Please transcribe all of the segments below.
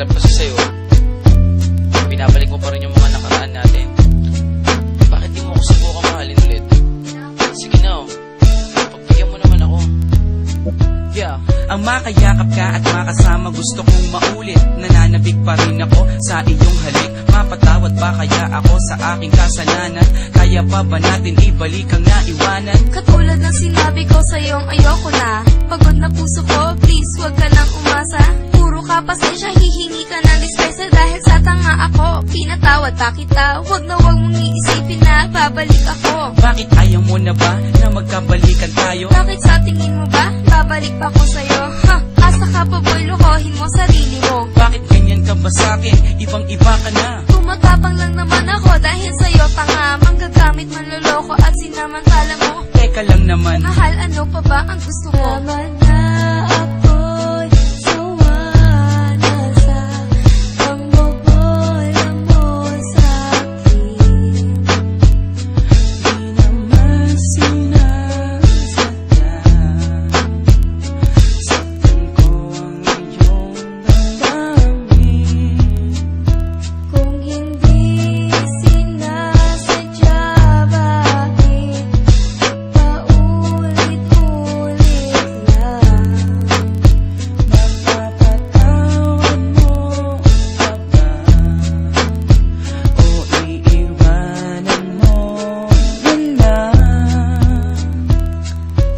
hirap kasi sa'yo, binabalik mo pa rin yung mga nakaraan natin. Bakit di mo ako subukan mahalin ulit? Sige na, pagbigyan mo naman ako. Yeah. Ang makayakap ka at makasama gusto kong maulit. Nananabik pa rin ako sa iyong halik. Mapatawad ba kaya ako sa aking kasalanan? Kaya pa ba natin ibalik ang naiwanan? Katulad ng sinabi ko sa'yong ayoko na. Pagod na puso ko, please wag ka nang umasa. Puro ka pasensya, hihingi ka ng dispensa. Dahil sa tanga ako, pinatawad pa kita. Wag na wag mong iisipin na babalik ako. Bakit ayaw mo na ba na magkabalikan tayo? Bakit sa tingin mo ba babalik pa ko sa'yo? Ha, asa ka pa boy, lokohin mo sarili mo. Bakit ganyan ka ba sa'kin? Ibang iba ka na. Tumatapang lang naman ako dahil sa'yo tanga. Manggagamit, manloloko at sinamantala mo. Teka lang naman, Mahal, ano pa ba ang gusto mo? Tama na ako'y sawa na sa pambobola mo sa'kin. di naman sinasadya. Saktan ko ang iyong damdamin. Kung hindi sinasadya, bakit paulit-ulit lang? Mapapatawad mo pa ba? O iiwanan mo yun lang?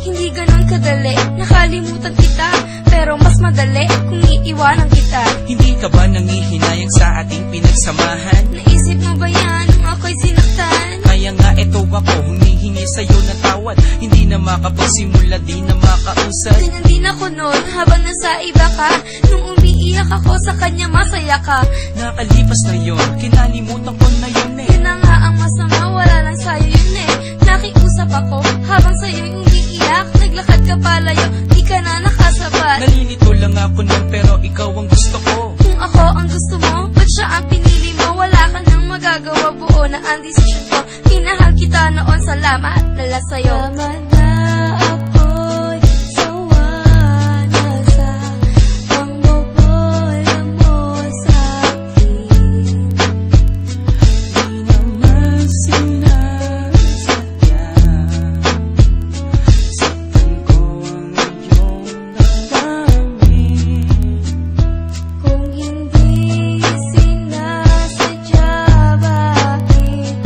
Hindi ganon kadali, nakalimutan kita. Pero mas madali kung iiwanan kita. Hindi ka ba nangihinayang sa ating pinagsamahan? Naisip mo ba yan nung ako'y sinaktan? Kaya nga eto ako, humihingi sa'yo ng tawad. Hindi na makapagsimula, di na makausad. Ganyan din ako noon habang nasa iba ka. Nung umiiyak ako sa kanya, masaya ka. Nakalipas na yun, kinalimutan ko na yun eh. Yun na nga ang masama, wala lang sa'yo yun eh. Nakiusap ako habang sa'yo'y umiiyak. Naglakad ka palayo, di ka na nakasabat. Nalilito lang ako nun pero ikaw ang gusto ko. Kung ako ang gusto mo, ba't siya ang pinili mo? Wala ka nang magagawa, buo na ang desisyon ko. Minahal kita noon, salamat dala sa'yo. Tama na ako'y sawa na sa pambobola mo sa'kin. Di naman sinasadya. Saktan ko ang iyong damdamin. Kung hindi sinasadya, bakit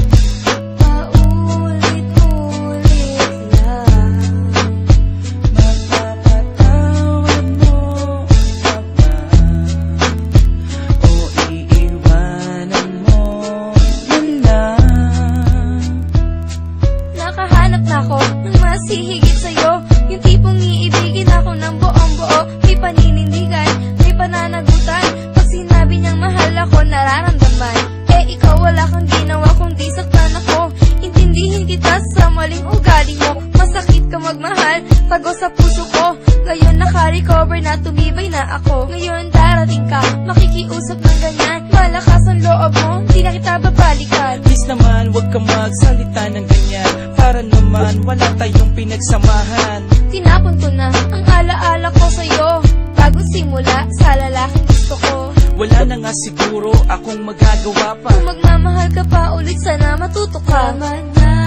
paulit-ulit lang? Mapapatawad mo pa ba? O iiwanan mo yun lang? Nakahanap na ako ng mas hihigit sa'yo. Yung tipong iibigin ako ng buong-buo. May paninindigan, may pananagutan. Pag sinabi niyang mahal ako, nararamdaman. Eh ikaw wala kang ginawa kundi saktan ako. Intindihin kita sa maling ugali mo. Masakit ka magmahal, tago sa puso ko. Ngayon naka-recover na, tumibay na ako. Ngayon darating ka, makikiusap ng ganyan. Malakas ang loob mo, di na kita babalikan. Please naman, wag ka magsalita ng ganyan. Para naman, wala tayong pinagsamahan. Tinapon ko na ang alaala ko sa'yo. Bagong simula sa lalaking gusto ko. Wala na nga siguro akong magagawa pa. Kung magmamahal ka pa ulit, sana matuto ka. Tama na